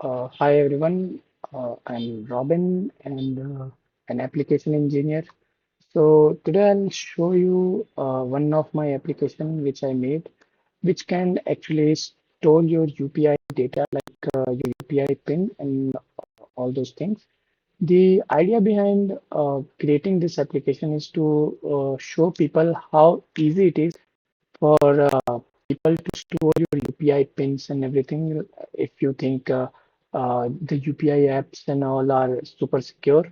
Hi everyone, I'm Robin and an application engineer. So today I'll show you one of my application which I made, which can actually store your UPI data like your UPI PIN and all those things. The idea behind creating this application is to show people how easy it is for people to store your UPI pins and everything. If you think the UPI apps and all are super secure,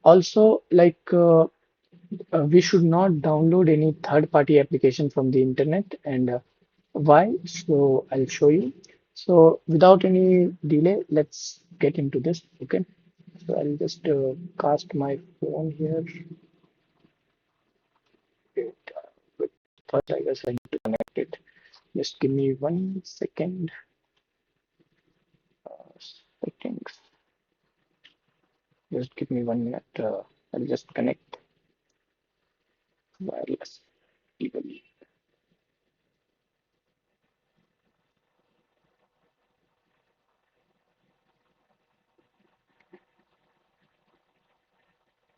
also we should not download any third-party application from the internet. And why? So I'll show you. So without any delay, let's get into this. Okay. So I'll just cast my phone here. Wait, first, I guess I need to connect it. Just give me 1 second. Settings. Just give me 1 minute. I'll just connect wireless cable.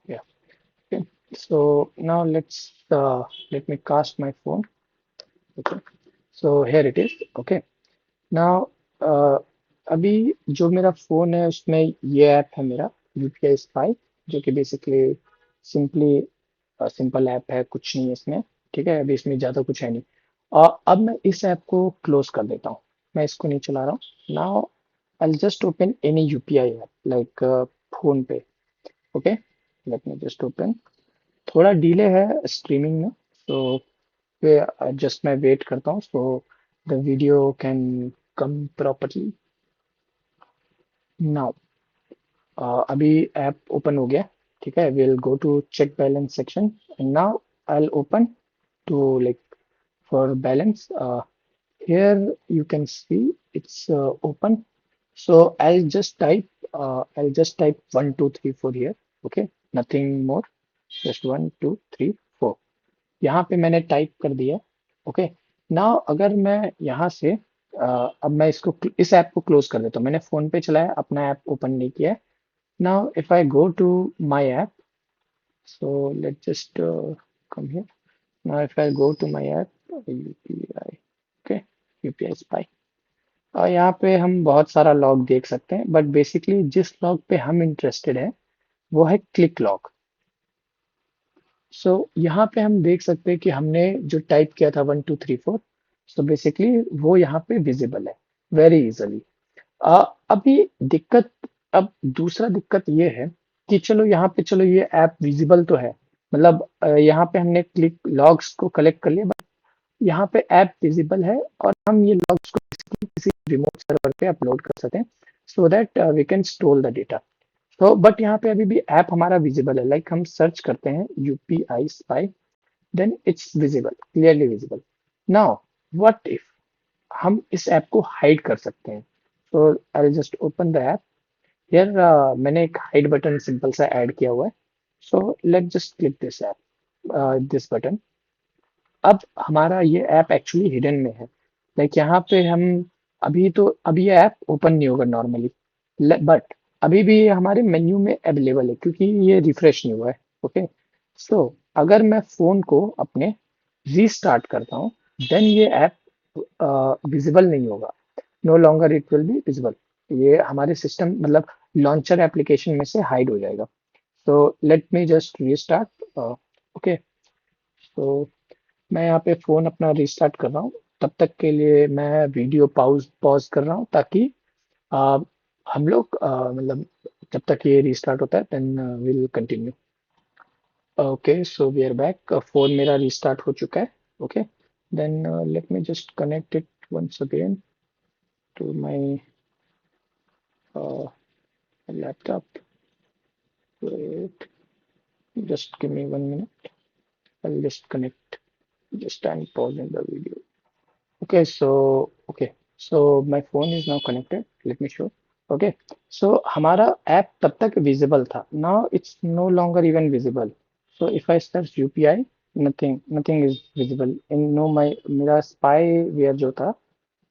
Yeah. Okay. So now let me cast my phone. Okay. So here it is. Okay. Now uh, अभी जो मेरा phone है उसमें ये app है मेरा UPI spy, जो कि बेसिकली सिंपली सिंपल ऐप है, कुछ नहीं है इसमें। ठीक है, अभी इसमें ज़्यादा कुछ है नहीं। और अब मैं इस ऐप को क्लोज कर देता हूँ, मैं इसको नहीं चला रहा हूँ। Now I just open any UPI app like PhonePe. Okay, let me just open. थोड़ा डिले है स्ट्रीमिंग में, सो जस्ट मैं वेट करता हूँ so the video can come properly. Now अभी ऐप ओपन हो गया। ठीक है, will go to check balance section and now I will open to like for balance. Here you can see it's open. So I'll just type 1 2 3 4 here. Okay, nothing more. Just 1 2 3 4. यहाँ पे मैंने type कर दिया। Okay, now अगर मैं यहाँ से अब मैं इसको इस ऐप को क्लोज कर देता हूँ। मैंने फोन पे चलाया, अपना ऐप ओपन नहीं किया है। Now if I go to my app, so let just come here. Now if I go to my app, UPI, okay, UPI Spy, और यहाँ पे हम बहुत सारा लॉग देख सकते हैं, बट बेसिकली जिस लॉग पे हम इंटरेस्टेड है वो है क्लिक लॉग। सो यहाँ पे हम देख सकते हैं कि हमने जो टाइप किया था 1 2 3 4, सो बेसिकली वो यहाँ पे विजिबल है वेरी इजिली। अभी दिक्कत, अब दूसरा दिक्कत ये है कि चलो यहाँ पे, चलो ये ऐप विजिबल तो है, मतलब यहाँ पे हमने क्लिक लॉग्स को कलेक्ट कर लिया, यहाँ पे ऐप विजिबल है और हम ये लॉग्स को किसी रिमोट सर्वर पे अपलोड कर सकते हैं so that we can store the data. तो बट यहाँ पे अभी भी ऐप हमारा विजिबल है, लाइक हम सर्च करते हैं UPI spy, then it's visible, clearly visible. Now what if हम इस ऐप को हाइड कर सकते हैं। So I just open the app. Here मैंने एक हाइड बटन सिंपल सा ऐड किया हुआ है। So let just click this app, this button. अब हमारा ये ऐप एक्चुअली हिडन में है, लाइक यहाँ पे हम अभी ये ऐप ओपन नहीं होगा नॉर्मली, बट अभी भी ये हमारे मेन्यू में अवेलेबल है क्योंकि ये रिफ्रेश नहीं हुआ है। ओके, सो अगर मैं फोन को अपने रीस्टार्ट करता हूँ, देन ये ऐप विजिबल नहीं होगा। No longer it will be visible. ये हमारे सिस्टम मतलब लॉन्चर एप्लीकेशन में से हाइड हो जाएगा। So let me just restart. Okay, so मैं यहाँ पे फोन अपना रिस्टार्ट कर रहा हूँ। तब तक के लिए मैं वीडियो पॉज पॉज कर रहा हूँ ताकि आ, हम लोग मतलब जब तक ये रिस्टार्ट होता है then will continue. Okay, so we are back. Phone मेरा रिस्टार्ट हो चुका है। Okay, then let me just connect it once again to my laptop. Wait, just give me 1 minute. I'll just connect. Just I'm pausing the video. Okay, so my phone is now connected. Let me show. Okay, so हमारा app तब तक visible था. Now it's no longer even visible. So if I search UPI, nothing is visible. In no my मेरा spyware जो था,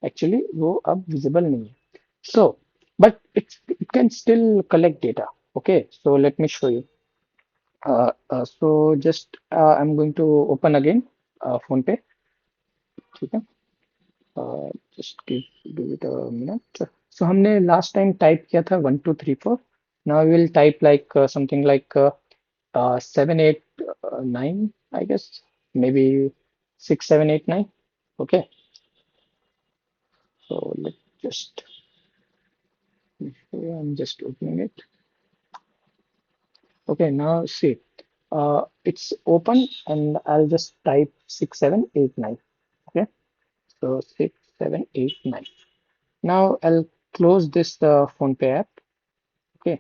actually वो अब visible नहीं है. So but it can still collect data. Okay, so let me show you. So just I'm going to open again PhonePe. ठीक है. Just give it a minute. So हमने last time type किया था 1234. Now we will type like something like 789, I guess, maybe 6789. Okay, so let's just, I'm just opening it. Okay, now see, it's open and I'll just type 6789. Okay, so 6789. Now I'll close this PhonePe app. Okay,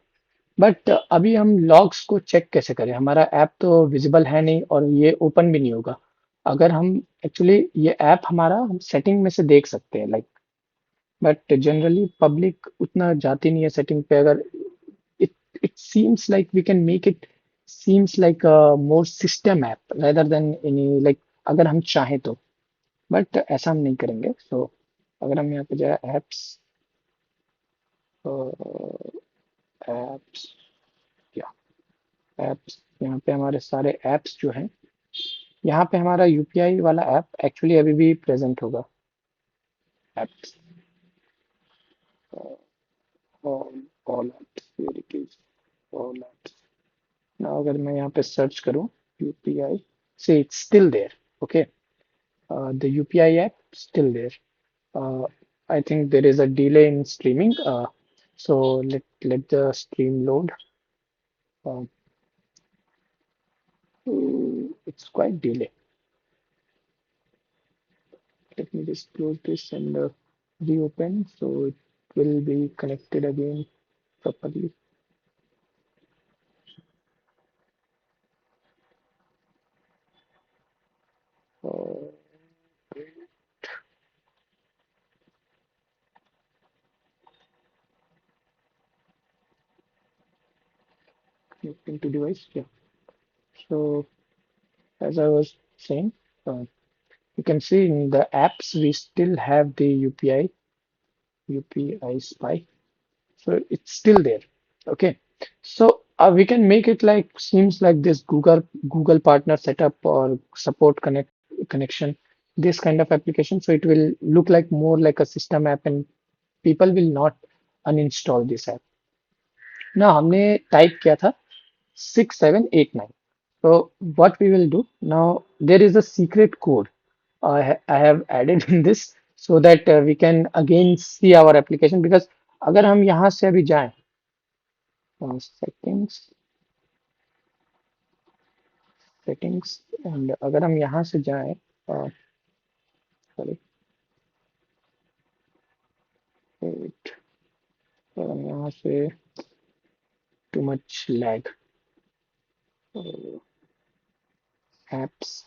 but अभी हम logs को check कैसे करें? हमारा app तो visible है नहीं और ये ओपन भी नहीं होगा। अगर हम एक्चुअली ये ऐप हमारा हम सेटिंग में से देख सकते हैं लाइक, बट जनरली पब्लिक उतना जाती नहीं है सेटिंग पे। अगर it it seems like we can make it seems like a more system app rather than any like, अगर हम चाहें तो, बट ऐसा हम नहीं करेंगे। सो अगर हम यहाँ पे जाए एप्स, एप्स, या एप्स, यहाँ पे हमारे सारे एप्स जो हैं, यहाँ पे हमारा यूपीआई वाला ऐप एक्चुअली अभी भी प्रेजेंट होगा। Apps, all apps, where it is, all apps. Now अगर मैं यहाँ पे सर्च करूँ UPI, see it's still there. Okay, the UPI app still there. uh, I think there is a delay in streaming, so let the stream load. uh, it's quite delay. Let me just close this and reopen so it will be connected again properly. uh, Connecting to device, yeah. So as I was saying, uh, you can see in the apps we still have the UPI Spy, so it's still there. Okay, so we can make it like seems like this Google partner setup or support connection, this kind of application. So it will look like more like a system app, and people will not uninstall this app. ना हमने type किया था 6789. So what we will do now, there is a secret code I have added in this so that we can again see our application, because अगर हम यहाँ से अभी जाएं सेटिंग्स, सेटिंग्स, एंड अगर हम यहाँ से जाएं, सॉरी, वेट, अगर हम यहाँ से, too much lag, apps,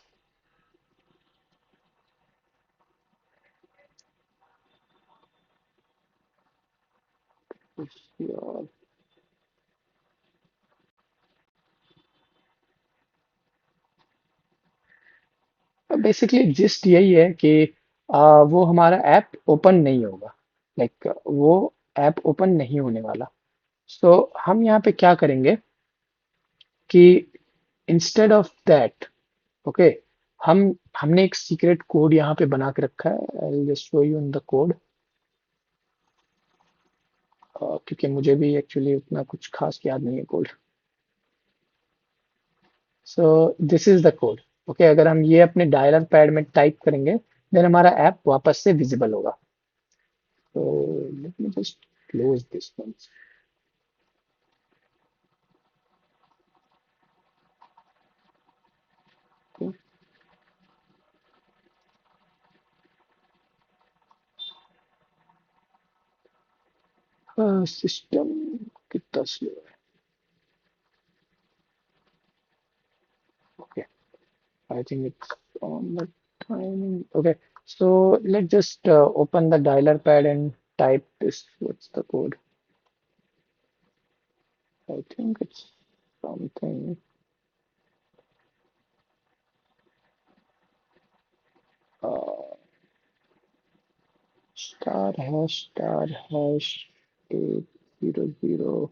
basically gist यही है कि वो हमारा ऐप ओपन नहीं होगा, लाइक वो ऐप ओपन नहीं होने वाला। सो हम यहाँ पे क्या करेंगे कि इंस्टेड ऑफ दैट, ओके, हम हमने एक सीक्रेट कोड यहाँ पे बना के रखा है। I will just show you in the code, क्योंकि मुझे भी एक्चुअली उतना कुछ खास याद नहीं है code. So this is the code. Okay, अगर हम ये अपने डायलर पैड में टाइप करेंगे देन हमारा ऐप वापस से विजिबल होगा। तो late me just close this one. System कितना स्लो है। Okay, I think it's on the timing. Okay, so let's just open the dialer pad and type this. What's the code? I think it's something. Uh, star hash, star hash. 800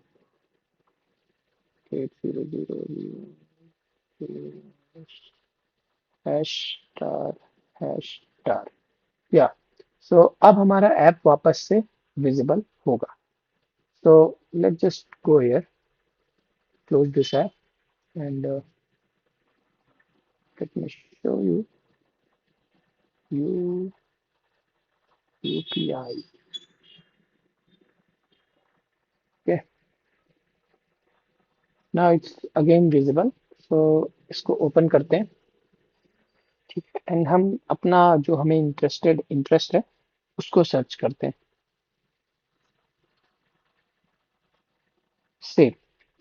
8000 hash star hash star या सो अब हमारा app वापस से visible होगा. So let's just go here, close this app, and let me show you U UPI. Okay, now it's again visible. So इसको open करते हैं. ठीक है, एंड हम अपना जो हमें इंटरेस्ट है उसको सर्च करते हैं. सेम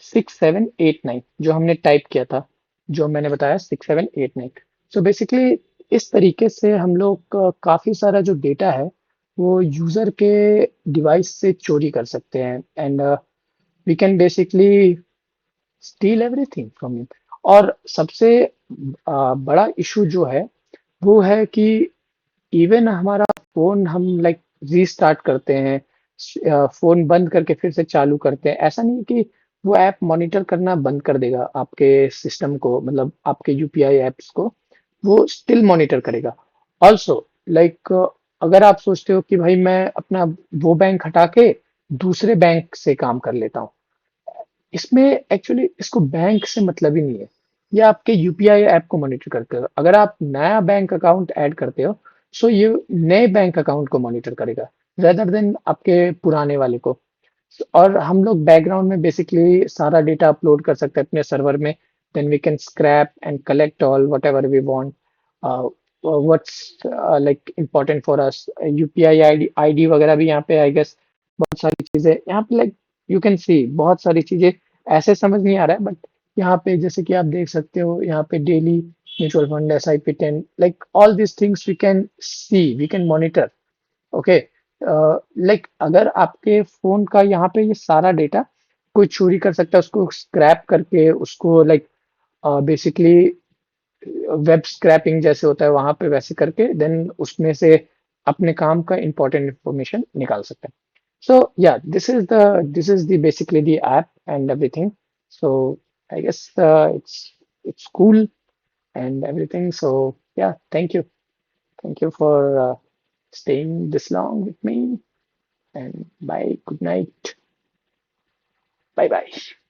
6789 जो हमने टाइप किया था, जो मैंने बताया 6789. सो बेसिकली इस तरीके से हम लोग काफी सारा जो डेटा है वो यूजर के डिवाइस से चोरी कर सकते हैं, and we can basically steal everything from him. और सबसे बड़ा इशू जो है वो है कि इवन हमारा फोन हम लाइक रीस्टार्ट करते हैं, फोन बंद करके फिर से चालू करते हैं, ऐसा नहीं कि वो ऐप मॉनिटर करना बंद कर देगा आपके सिस्टम को, मतलब आपके यूपीआई एप्स को वो स्टिल मॉनिटर करेगा. ऑल्सो लाइक अगर आप सोचते हो कि भाई मैं अपना वो बैंक हटा के दूसरे बैंक से काम कर लेता हूँ, इसमें एक्चुअली इसको बैंक से मतलब ही नहीं है. ये आपके यूपीआई ऐप को मॉनिटर करते हो. अगर आप नया बैंक अकाउंट ऐड करते हो, सो ये नए बैंक अकाउंट को मॉनिटर करेगा रेदर देन आपके पुराने वाले को. और हम लोग बैकग्राउंड में बेसिकली सारा डेटा अपलोड कर सकते हैं अपने सर्वर में. Then we can scrap and collect all whatever we want. What's like important for us, UPI ID ID वगैरह भी यहाँ पे आई गेस. बहुत सारी चीजें यहाँ पे लाइक यू कैन सी, बहुत सारी चीजें ऐसे समझ नहीं आ रहा है, बट यहाँ पे जैसे कि आप देख सकते हो यहाँ पे daily mutual fund SIP 10 like all this things we can see, we can monitor. Okay, like अगर आपके फोन का यहाँ पे ये सारा डेटा कोई चोरी कर सकता है, उसको स्क्रैप करके उसको लाइक बेसिकली वेब स्क्रैपिंग जैसे होता है वहां पे वैसे करके देन उसमें से अपने काम का इंपॉर्टेंट इंफॉर्मेशन निकाल सकते हैं. So yeah, this is the basically the app and everything. So I guess it's cool and everything. So yeah, thank you for staying this long with me, and bye, good night, bye bye.